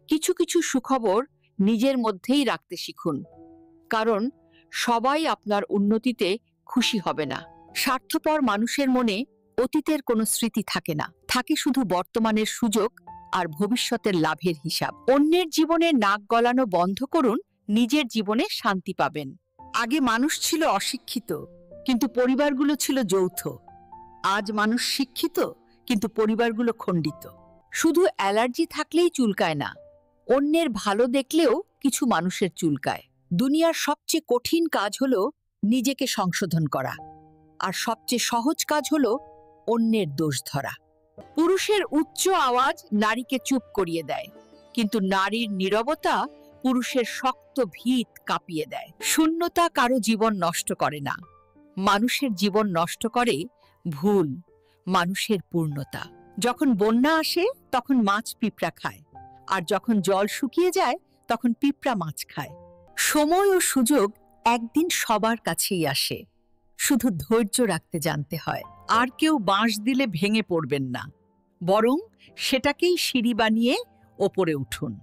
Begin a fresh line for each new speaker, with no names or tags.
কিছু কিছু সুখবর নিজের মধ্যেই রাখতে শিখুন, কারণ সবাই আপনার উন্নতিতে খুশি হবে না। স্বার্থপর মানুষের মনে অতীতের কোনো স্মৃতি থাকে না, থাকে শুধু বর্তমানের সুযোগ আর ভবিষ্যতের লাভের হিসাব। অন্যের জীবনে নাক গলানো বন্ধ করুন, নিজের জীবনে শান্তি পাবেন। আগে মানুষ ছিল অশিক্ষিত, কিন্তু পরিবারগুলো ছিল যৌথ। আজ মানুষ শিক্ষিত, কিন্তু পরিবারগুলো খণ্ডিত। শুধু অ্যালার্জি থাকলেই চুলকায় না, অন্যের ভালো দেখলেও কিছু মানুষের চুলকায়। দুনিয়ার সবচেয়ে কঠিন কাজ হলো নিজেকে সংশোধন করা, আর সবচেয়ে সহজ কাজ হলো অন্যের দোষ ধরা। পুরুষের উচ্চ আওয়াজ নারীকে চুপ করিয়ে দেয়, কিন্তু নারীর নীরবতা পুরুষের শক্ত ভিত কাঁপিয়ে দেয়। শূন্যতা কারো জীবন নষ্ট করে না, মানুষের জীবন নষ্ট করে ভুল, মানুষের পূর্ণতা। যখন বন্যা আসে তখন মাছ পিঁপড়া খায়, আর যখন জল শুকিয়ে যায় তখন পিঁপড়া মাছ খায়। সময় ও সুযোগ একদিন সবার কাছেই আসে, শুধু ধৈর্য রাখতে জানতে হয়। আর কেউ বাঁশ দিলে ভেঙে পড়বেন না, বরং সেটাকেই সিঁড়ি বানিয়ে ওপরে উঠুন।